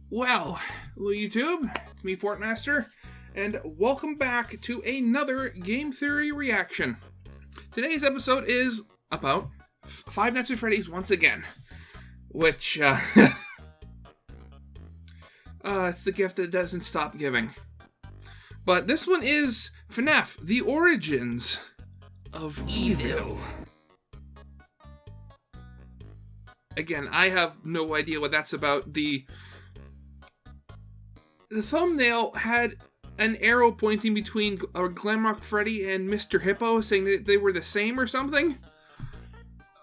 Well, YouTube, it's me, Fortmaster, and welcome back to another Game Theory reaction. Today's episode is about Five Nights at Freddy's once again, which, it's the gift that doesn't stop giving. But this one is FNAF, The Origins of Evil. Again, I have no idea what that's about. The thumbnail had an arrow pointing between Glamrock Freddy and Mr. Hippo, saying that they were the same or something.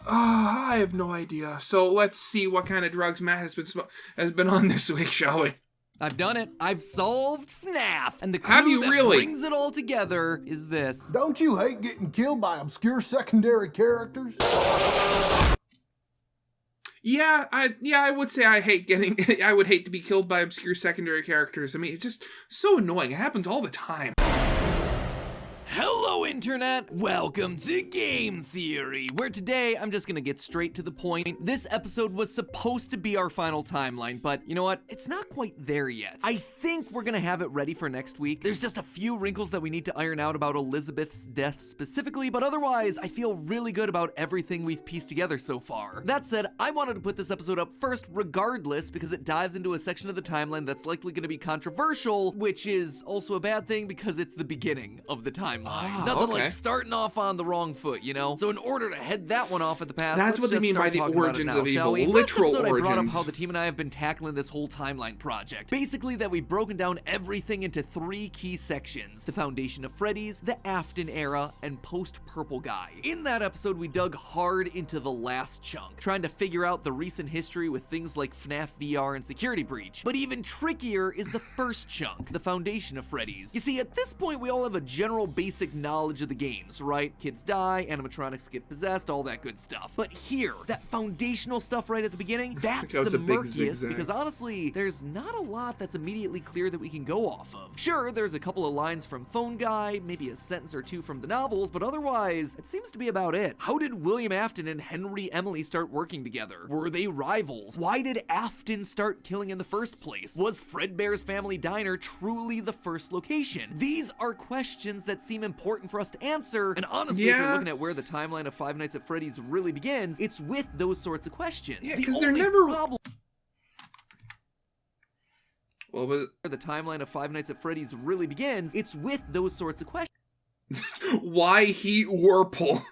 I have no idea. So let's see what kind of drugs Matt has been on this week, shall we? I've done it. I've solved FNAF, and the Have clue you that really? brings it all together is this. Don't you hate getting killed by obscure secondary characters? Yeah, I would say I would hate to be killed by obscure secondary characters. I mean, it's just so annoying. It happens all the time. Hello, Internet! Welcome to Game Theory, where today I'm just gonna get straight to the point. This episode was supposed to be our final timeline, but you know what? It's not quite there yet. I think we're gonna have it ready for next week. There's just a few wrinkles that we need to iron out about Elizabeth's death specifically, but otherwise, I feel really good about everything we've pieced together so far. That said, I wanted to put this episode up first regardless, because it dives into a section of the timeline that's likely gonna be controversial, which is also a bad thing because it's the beginning of the timeline. Nothing like starting off on the wrong foot, you know? So in order to head that one off at the pass, That's what they mean by the origins of evil. Literal origins. I brought up origins. how the team and I have been tackling this whole timeline project. Basically that we've broken down everything into three key sections: the foundation of Freddy's, the Afton era, and post-Purple Guy. In that episode, we dug hard into the last chunk, trying to figure out the recent history with things like FNAF VR and Security Breach. But even trickier is the first chunk, the foundation of Freddy's. You see, at this point, we all have a general basic knowledge of the games, right? Kids die, animatronics get possessed, all that good stuff. But here, that foundational stuff right at the beginning, that's the murkiest, because honestly, there's not a lot that's immediately clear that we can go off of. Sure, there's a couple of lines from Phone Guy, maybe a sentence or two from the novels, but otherwise, it seems to be about it. How did William Afton and Henry Emily start working together? Were they rivals? Why did Afton start killing in the first place? Was Fredbear's Family Diner truly the first location? These are questions that seem important for us to answer, and honestly, if you're looking at where the timeline of Five Nights at Freddy's really begins, it's with those sorts of questions. Yeah, because they're never... Well, where the timeline of Five Nights at Freddy's really begins, it's with those sorts of questions. Why heat Warple?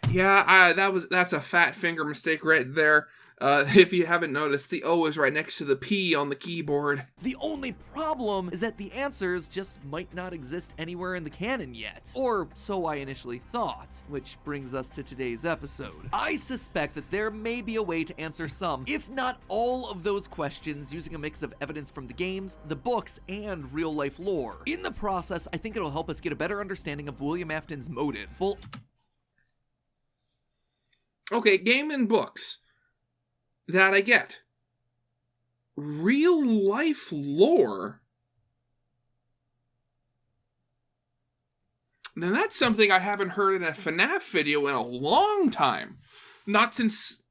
Yeah, that's a fat finger mistake right there. If you haven't noticed, the O is right next to the P on the keyboard. The only problem is that the answers just might not exist anywhere in the canon yet. Or so I initially thought, which brings us to today's episode. I suspect that there may be a way to answer some, if not all of those questions using a mix of evidence from the games, the books, and real-life lore. In the process, I think it'll help us get a better understanding of William Afton's motives. Well, okay, game and books. That I get. Real life lore? Then that's something I haven't heard in a FNAF video in a long time. Not since,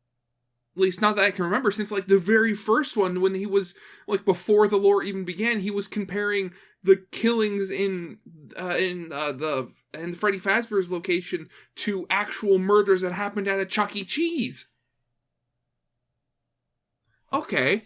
at least not that I can remember, since like the very first one when he was, like before the lore even began, he was comparing the killings in Freddy Fazbear's location to actual murders that happened at a Chuck E. Cheese. Okay.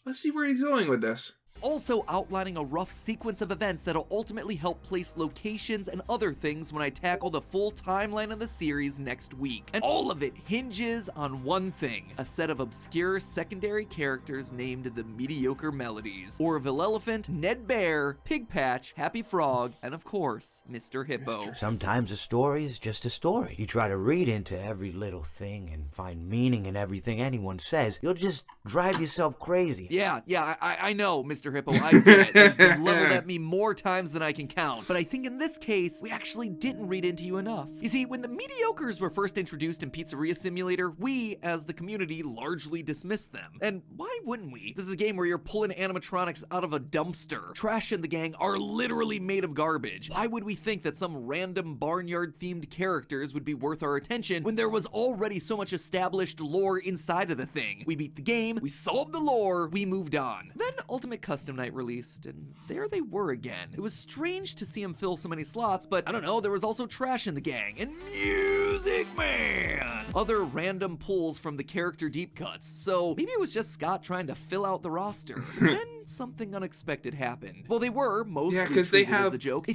Let's see where he's going with this. Also outlining a rough sequence of events that'll ultimately help place locations and other things when I tackle the full timeline of the series next week. And all of it hinges on one thing: a set of obscure secondary characters named the Mediocre Melodies. Orville Elephant, Ned Bear, Pig Patch, Happy Frog, and of course, Mr. Hippo. Sometimes a story is just a story. You try to read into every little thing and find meaning in everything anyone says, you'll just drive yourself crazy. Yeah, I know, Mr. Mr. Hippo, I get it. It's been leveled at me more times than I can count. But I think in this case, we actually didn't read into you enough. You see, when the mediocres were first introduced in Pizzeria Simulator, we, as the community, largely dismissed them. And why wouldn't we? This is a game where you're pulling animatronics out of a dumpster. Trash and the gang are literally made of garbage. Why would we think that some random barnyard-themed characters would be worth our attention when there was already so much established lore inside of the thing? We beat the game, we solved the lore, we moved on. Then Ultimate Custom Night released, and there they were again. It was strange to see them fill so many slots, but I don't know, there was also Trash in the Gang, and Music Man! Other random pulls from the character deep cuts, so maybe it was just Scott trying to fill out the roster. Then something unexpected happened. Well, they were mostly treated as a joke.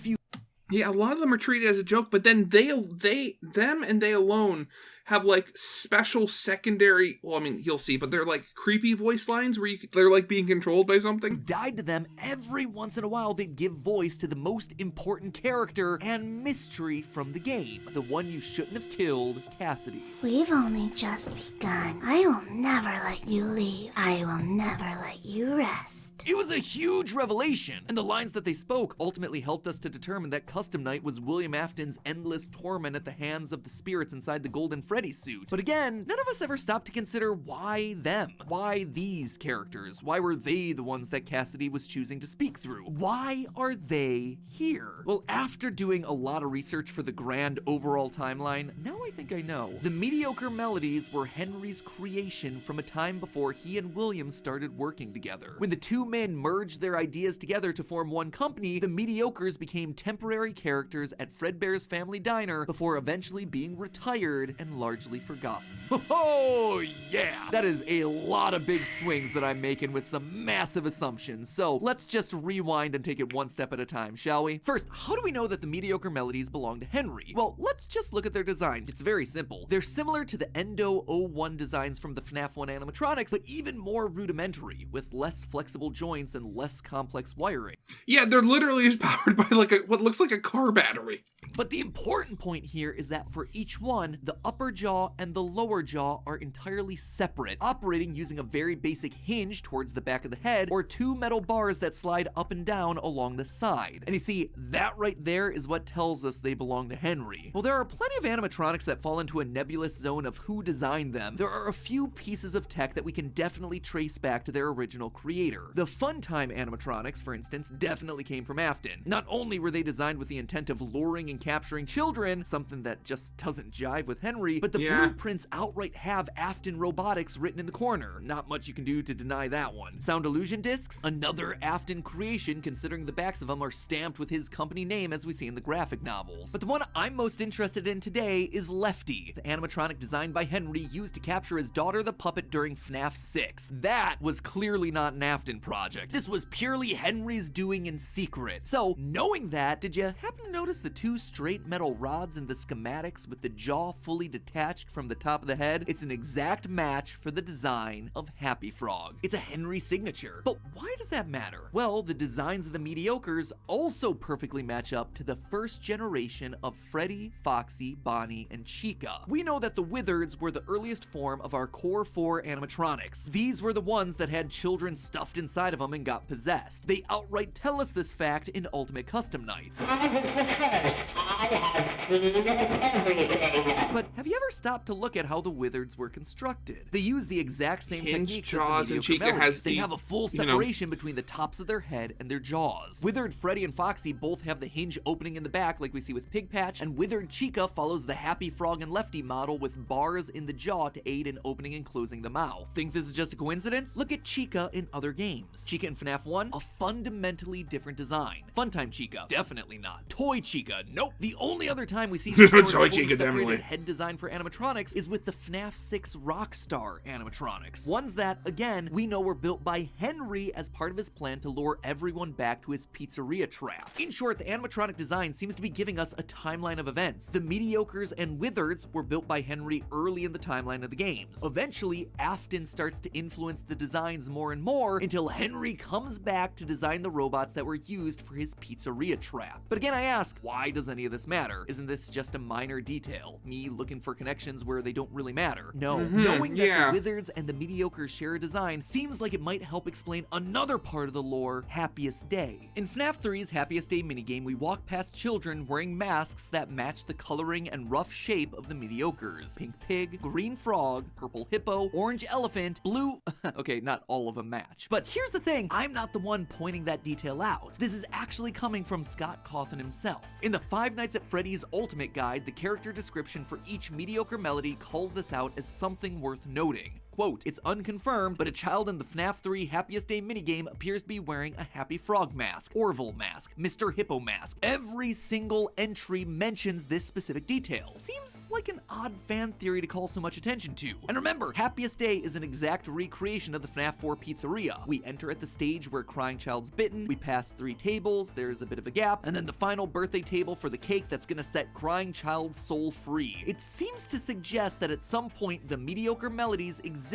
Yeah, a lot of them are treated as a joke, but then they alone have like special secondary, well, I mean, you'll see, but they're like creepy voice lines where they're like being controlled by something. Died to them, every once in a while they'd give voice to the most important character and mystery from the game. The one you shouldn't have killed, Cassidy. We've only just begun. I will never let you leave. I will never let you rest. It was a huge revelation, and the lines that they spoke ultimately helped us to determine that Custom Night was William Afton's endless torment at the hands of the spirits inside the Golden Freddy suit. But again, none of us ever stopped to consider why them? Why these characters? Why were they the ones that Cassidy was choosing to speak through? Why are they here? Well, after doing a lot of research for the grand overall timeline, now I think I know. The mediocre melodies were Henry's creation from a time before he and William started working together. When the two men merged their ideas together to form one company, the mediocres became temporary characters at Fredbear's Family Diner before eventually being retired and largely forgotten. Oh yeah! That is a lot of big swings that I'm making with some massive assumptions, so let's just rewind and take it one step at a time, shall we? First, how do we know that the mediocre melodies belong to Henry? Well, let's just look at their design. It's very simple. They're similar to the Endo 01 designs from the FNAF 1 animatronics, but even more rudimentary, with less flexible joints and less complex wiring. Yeah, they're literally just powered by like what looks like a car battery. But the important point here is that for each one, the upper jaw and the lower jaw are entirely separate, operating using a very basic hinge towards the back of the head or two metal bars that slide up and down along the side. And you see, that right there is what tells us they belong to Henry. Well, there are plenty of animatronics that fall into a nebulous zone of who designed them. There are a few pieces of tech that we can definitely trace back to their original creator. The Funtime animatronics, for instance, definitely came from Afton. Not only were they designed with the intent of luring and capturing children, something that just doesn't jive with Henry, but the blueprints outright have Afton Robotics written in the corner. Not much you can do to deny that one. Sound illusion discs? Another Afton creation, considering the backs of them are stamped with his company name as we see in the graphic novels. But the one I'm most interested in today is Lefty, the animatronic designed by Henry used to capture his daughter the puppet during FNAF 6. That was clearly not an Afton project. This was purely Henry's doing in secret. So, knowing that, did you happen to notice the two straight metal rods in the schematics with the jaw fully detached from the top of the head? It's an exact match for the design of Happy Frog. It's a Henry signature. But why does that matter? Well, the designs of the mediocres also perfectly match up to the first generation of Freddy, Foxy, Bonnie, and Chica. We know that the Wizards were the earliest form of our core 4 animatronics. These were the ones that had children stuffed inside of them and got possessed. They outright tell us this fact in Ultimate Custom Night. I was the first. I have seen everything. But have you ever stopped to look at how the Wizards were constructed? They use the exact same Hinge techniques jaws, as the and mediocre Chica melodies. has They the, have a full separation between the tops of their head and their jaws. Withered Freddy and Foxy both have the hinge opening in the back like we see with Pig Patch, and Withered Chica follows the Happy Frog and Lefty model with bars in the jaw to aid in opening and closing the mouth. Think this is just a coincidence? Look at Chica in other games. Chica in FNAF 1, a fundamentally different design. Funtime Chica, definitely not. Toy Chica, nope. The only other time we see this sort of Toy fully Chica, separated definitely. head design for animatronics is with the FNAF 6 Rockstar animatronics. Ones that, again, we know were built by Henry as part of his plan to lure everyone back to his pizzeria trap. In short, the animatronic design seems to be giving us a timeline of events. The mediocres and Wizards were built by Henry early in the timeline of the games. Eventually, Afton starts to influence the designs more and more until Henry comes back to design the robots that were used for his pizzeria trap. But again, I ask, why does does any of this matter? Isn't this just a minor detail? Me looking for connections where they don't really matter? No. Knowing that yeah. the Wizards and the Mediocre share a design seems like it might help explain another part of the lore, Happiest Day. In FNAF 3's Happiest Day minigame, we walk past children wearing masks that match the coloring and rough shape of the Mediocres. Pink pig, green frog, purple hippo, orange elephant, blue... okay, not all of them match. But here's the thing, I'm not the one pointing that detail out. This is actually coming from Scott Cawthon himself. In the Five Nights at Freddy's Ultimate Guide, the character description for each mediocre melody calls this out as something worth noting. Quote, it's unconfirmed, but a child in the FNAF 3 Happiest Day minigame appears to be wearing a Happy Frog mask, Orville mask, Mr. Hippo mask. Every single entry mentions this specific detail. Seems like an odd fan theory to call so much attention to. And remember, Happiest Day is an exact recreation of the FNAF 4 pizzeria. We enter at the stage where Crying Child's bitten, we pass 3 tables, there's a bit of a gap, and then the final birthday table for the cake that's gonna set Crying Child's soul free. It seems to suggest that at some point the mediocre melodies existed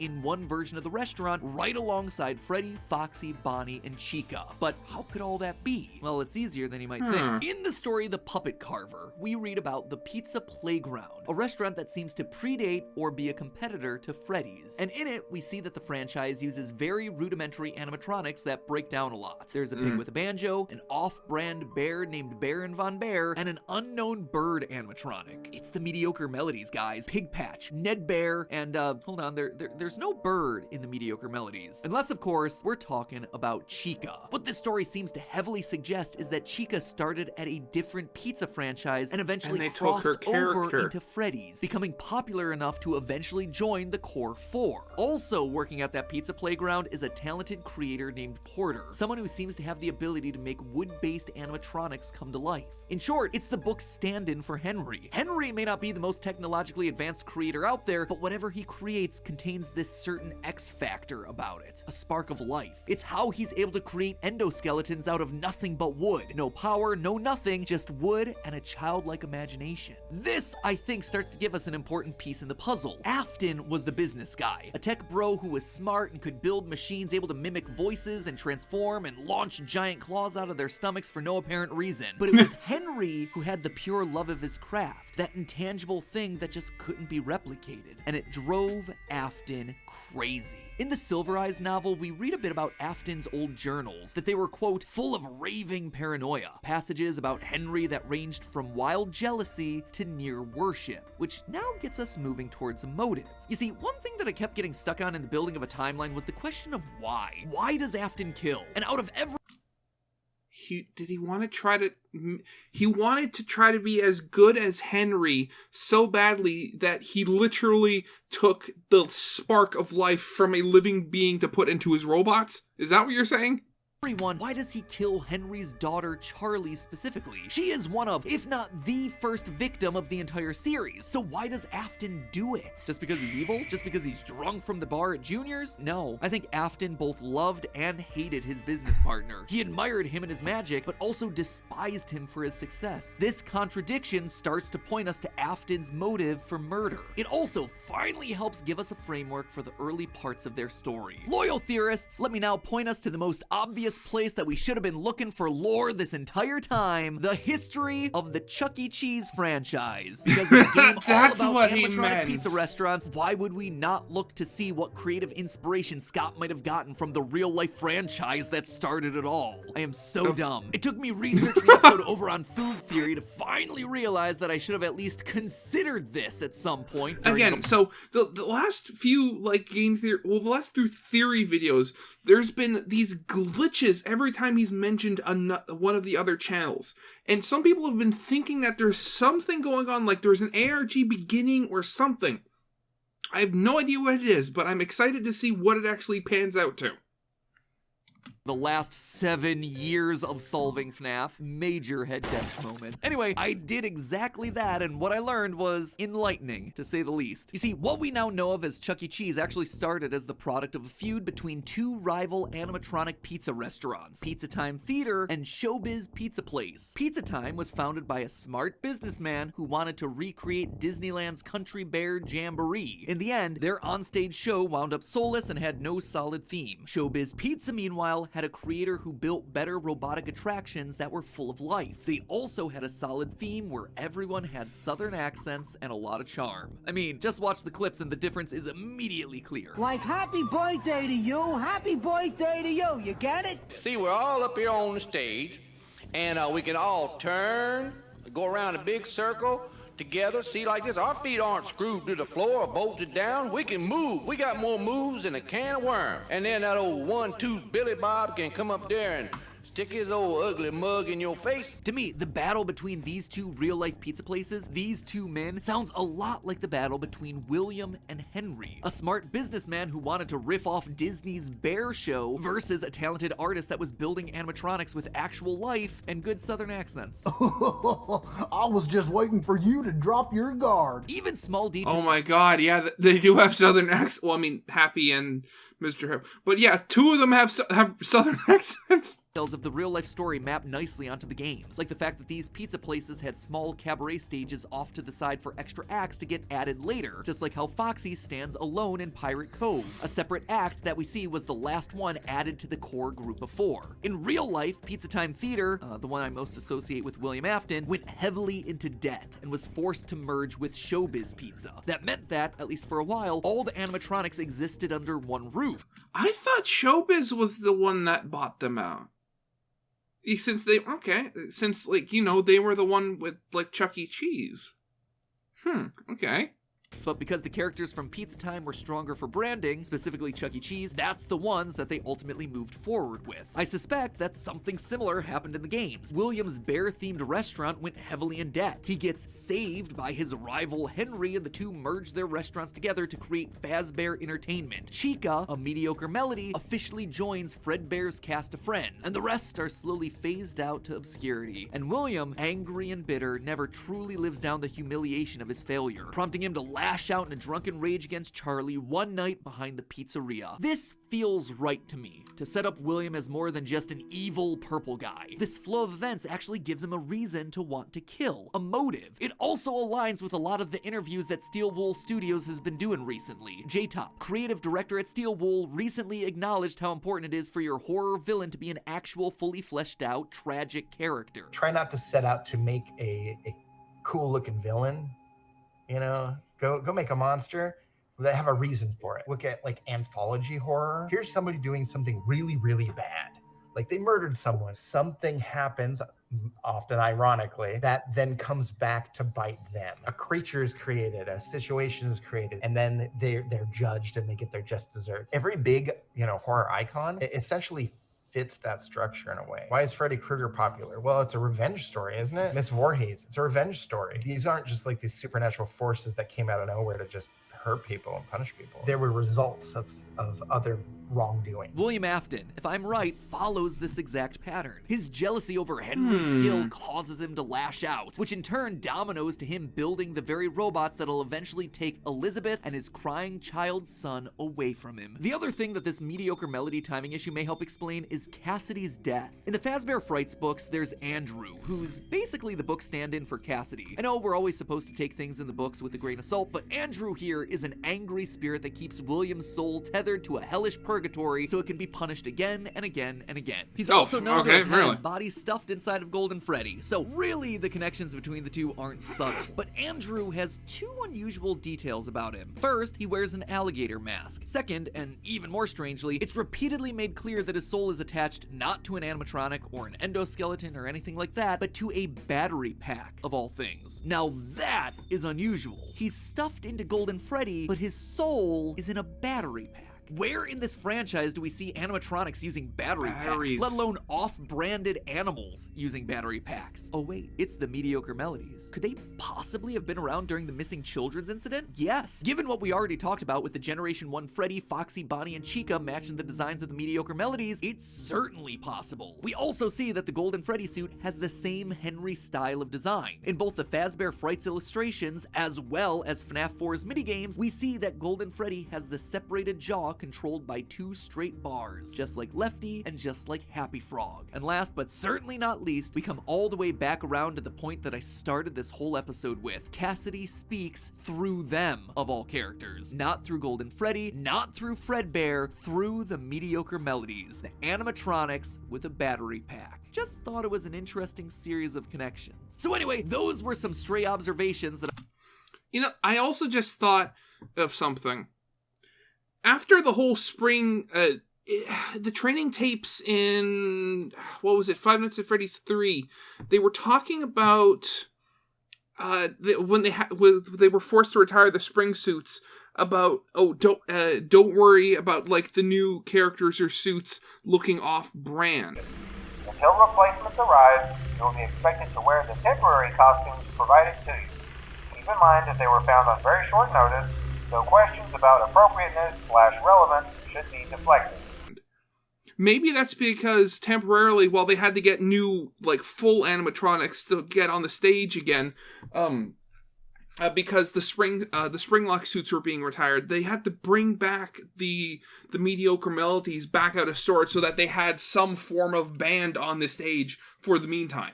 in one version of the restaurant right alongside Freddy, Foxy, Bonnie, and Chica. But how could all that be? Well, it's easier than you might think. In the story The Puppet Carver, we read about the Pizza Playground, a restaurant that seems to predate or be a competitor to Freddy's. And in it, we see that the franchise uses very rudimentary animatronics that break down a lot. There's a pig with a banjo, an off-brand bear named Baron Von Bear, and an unknown bird animatronic. It's the mediocre melodies, guys. Pig Patch, Ned Bear, and hold on, there's no bird in the mediocre melodies. Unless, of course, we're talking about Chica. What this story seems to heavily suggest is that Chica started at a different pizza franchise and eventually crossed over into Freddy's, becoming popular enough to eventually join the Core 4. Also working at that pizza playground is a talented creator named Porter, someone who seems to have the ability to make wood-based animatronics come to life. In short, it's the book's stand-in for Henry. Henry may not be the most technologically advanced creator out there, but whatever he creates contains this certain X factor about it, a spark of life. It's how he's able to create endoskeletons out of nothing but wood. No power, no nothing, just wood and a childlike imagination. This, I think, starts to give us an important piece in the puzzle. Afton was the business guy, a tech bro who was smart and could build machines able to mimic voices and transform and launch giant claws out of their stomachs for no apparent reason. But it was Henry who had the pure love of his craft, that intangible thing that just couldn't be replicated, and it drove Afton crazy. In the Silver Eyes novel, we read a bit about Afton's old journals, that they were, quote, full of raving paranoia, passages about Henry that ranged from wild jealousy to near worship, which now gets us moving towards a motive. You see, one thing that I kept getting stuck on in the building of a timeline was the question of why. Why does Afton kill? And out of every He wanted to try to be as good as Henry so badly that he literally took the spark of life from a living being to put into his robots? Is that what you're saying? Why does he kill Henry's daughter Charlie specifically? She is one of, if not the first victim of the entire series. So why does Afton do it? Just because he's evil? Just because he's drunk from the bar at Junior's? No. I think Afton both loved and hated his business partner. He admired him and his magic, but also despised him for his success. This contradiction starts to point us to Afton's motive for murder. It also finally helps give us a framework for the early parts of their story. Loyal theorists, let me now point us to the most obvious place that we should have been looking for lore this entire time: the history of the Chuck E. Cheese franchise. Because the game That's all what about he animatronic meant. pizza restaurants, why would we not look to see what creative inspiration Scott might have gotten from the real-life franchise that started it all? I am so dumb. It took me researching an episode over on food theory to finally realize that I should have at least considered this at some point. Again, so the last few game theory, the last few theory videos, there's been these glitches every time he's mentioned one of the other channels. And some people have been thinking that there's something going on, like there's an ARG beginning or something. I have no idea what it is, but I'm excited to see what it actually pans out to. The last 7 years of solving FNAF. Major head test moment. Anyway, I did exactly that, and what I learned was enlightening, to say the least. You see, what we now know of as Chuck E. Cheese actually started as the product of a feud between two rival animatronic pizza restaurants, Pizza Time Theater and Showbiz Pizza Place. Pizza Time was founded by a smart businessman who wanted to recreate Disneyland's Country Bear Jamboree. In the end, their onstage show wound up soulless and had no solid theme. Showbiz Pizza, meanwhile, had a creator who built better robotic attractions that were full of life. They also had a solid theme where everyone had southern accents and a lot of charm. I mean, just watch the clips and the difference is immediately clear. Like, happy birthday to you, happy birthday to you, you get it? See, we're all up here on the stage, and we can all turn, go around a big circle together. See, like this, our feet aren't screwed to the floor or bolted down. We can move. We got more moves than a can of worm. And then that old 1-2 Billy Bob can come up there and stick his old ugly mug in your face. To me, the battle between these two real-life pizza places, these two men, sounds a lot like the battle between William and Henry, a smart businessman who wanted to riff off Disney's Bear Show versus a talented artist that was building animatronics with actual life and good southern accents. I was just waiting for you to drop your guard. Even small details. Oh my god, yeah, they do have southern accents. Well, I mean, Happy and Mr. Hip. But yeah, two of them have southern accents. Of the real-life story map nicely onto the games, like the fact that these pizza places had small cabaret stages off to the side for extra acts to get added later, just like how Foxy stands alone in Pirate Cove. A separate act that we see was the last one added to the core group of 4. In real life, Pizza Time Theater, the one I most associate with William Afton, went heavily into debt and was forced to merge with Showbiz Pizza. That meant that, at least for a while, all the animatronics existed under one roof. I thought Showbiz was the one that bought them out. Since like, you know, they were the one with, like, Chuck E. Cheese. Okay. But because the characters from Pizza Time were stronger for branding, specifically Chuck E. Cheese, that's the ones that they ultimately moved forward with. I suspect that something similar happened in the games. William's bear-themed restaurant went heavily in debt. He gets saved by his rival Henry, and the two merge their restaurants together to create Fazbear Entertainment. Chica, a mediocre melody, officially joins Fredbear's cast of friends, and the rest are slowly phased out to obscurity. And William, angry and bitter, never truly lives down the humiliation of his failure, prompting him to lash out in a drunken rage against Charlie one night behind the pizzeria. This feels right to me, to set up William as more than just an evil purple guy. This flow of events actually gives him a reason to want to kill, a motive. It also aligns with a lot of the interviews that Steel Wool Studios has been doing recently. J-Top, creative director at Steel Wool, recently acknowledged how important it is for your horror villain to be an actual fully fleshed out, tragic character. Try not to set out to make a cool looking villain, you know? Go make a monster that have a reason for it. Look at like anthology horror. Here's somebody doing something really, really bad. Like they murdered someone. Something happens, often ironically, that then comes back to bite them. A creature is created, a situation is created, and then they're judged and they get their just desserts. Every big, horror icon essentially fits that structure in a way. Why is Freddy Krueger popular? Well, it's a revenge story, isn't it? Miss Voorhees, it's a revenge story. These aren't just like these supernatural forces that came out of nowhere to just hurt people and punish people. They were results of other wrongdoing. William Afton, if I'm right, follows this exact pattern. His jealousy over Henry's skill causes him to lash out, which in turn dominoes to him building the very robots that'll eventually take Elizabeth and his crying child son away from him. The other thing that this mediocre melody timing issue may help explain is Cassidy's death. In the Fazbear Frights books, there's Andrew, who's basically the book stand-in for Cassidy. I know we're always supposed to take things in the books with a grain of salt, but Andrew here is an angry spirit that keeps William's soul tethered to a hellish purgatory so it can be punished again and again and again. He's also known to have had his body stuffed inside of Golden Freddy, so really the connections between the two aren't subtle. But Andrew has two unusual details about him. First, he wears an alligator mask. Second, and even more strangely, it's repeatedly made clear that his soul is attached not to an animatronic or an endoskeleton or anything like that, but to a battery pack, of all things. Now that is unusual. He's stuffed into Golden Freddy, but his soul is in a battery pack. Where in this franchise do we see animatronics using batteries, let alone off-branded animals using battery packs? Oh wait, it's the mediocre melodies. Could they possibly have been around during the missing children's incident? Yes. Given what we already talked about with the Generation 1 Freddy, Foxy, Bonnie, and Chica matching the designs of the mediocre melodies, it's certainly possible. We also see that the Golden Freddy suit has the same Henry style of design. In both the Fazbear Frights illustrations as well as FNAF 4's minigames, we see that Golden Freddy has the separated jaw controlled by 2 straight bars, just like Lefty and just like Happy Frog. And last but certainly not least, we come all the way back around to the point that I started this whole episode with. Cassidy speaks through them, of all characters. Not through Golden Freddy, not through Fredbear, through the mediocre melodies, the animatronics with a battery pack. Just thought it was an interesting series of connections. So anyway, those were some stray observations that You know, I also just thought of something. After the whole spring, the training tapes in, what was it, Five Nights at Freddy's 3, they were talking about when they were forced to retire the spring suits, about, don't worry about, like, the new characters or suits looking off-brand. Until replacements arrive, you will be expected to wear the temporary costumes provided to you. Keep in mind that they were found on very short notice, so questions about appropriateness/relevance should be deflected. Maybe that's because temporarily, while they had to get new, like, full animatronics to get on the stage again, because the Springlock suits were being retired, they had to bring back the mediocre melodies back out of storage so that they had some form of band on the stage for the meantime.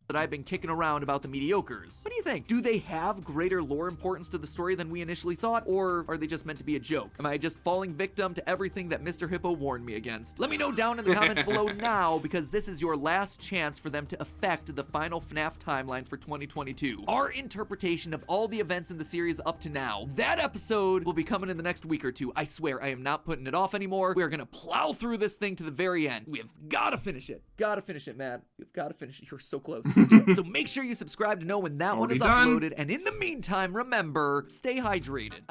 that I've been kicking around about the mediocres. What do you think? Do they have greater lore importance to the story than we initially thought, or are they just meant to be a joke? Am I just falling victim to everything that Mr. Hippo warned me against? Let me know down in the comments below now, because this is your last chance for them to affect the final FNAF timeline for 2022. Our interpretation of all the events in the series up to now. That episode will be coming in the next week or two. I swear, I am not putting it off anymore. We are gonna plow through this thing to the very end. We have gotta finish it. Gotta finish it, man. We've gotta finish it. You're so close. So make sure you subscribe to know when that one is uploaded. And in the meantime, remember, stay hydrated.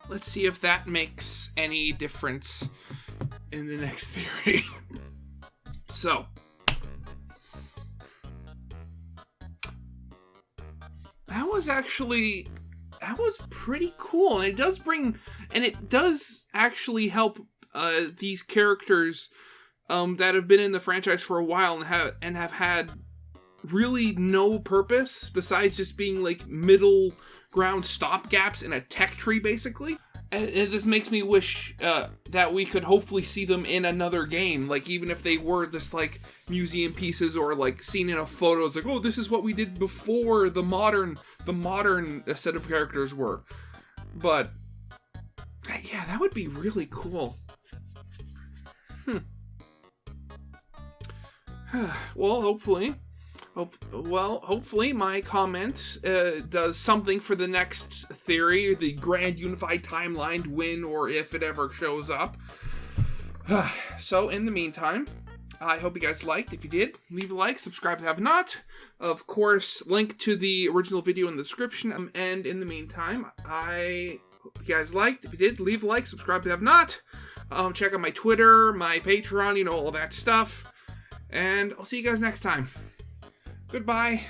Let's see if that makes any difference in the next theory. So, that was pretty cool, and it does actually help these characters that have been in the franchise for a while and have had really no purpose besides just being like middle ground stopgaps in a tech tree, basically. And it just makes me wish that we could hopefully see them in another game, like even if they were just like museum pieces or like seen in a photo. It's like, oh, this is what we did before the modern set of characters were. But yeah, that would be really cool. Well, hopefully my comment does something for the next theory, the grand unified timeline win, or if it ever shows up. So in the meantime, I hope you guys liked. If you did, leave a like, subscribe if you have not. Of course, link to the original video in the description. And in the meantime, I hope you guys liked. If you did, leave a like, subscribe if you have not. Check out my Twitter, my Patreon, all that stuff. And I'll see you guys next time. Goodbye.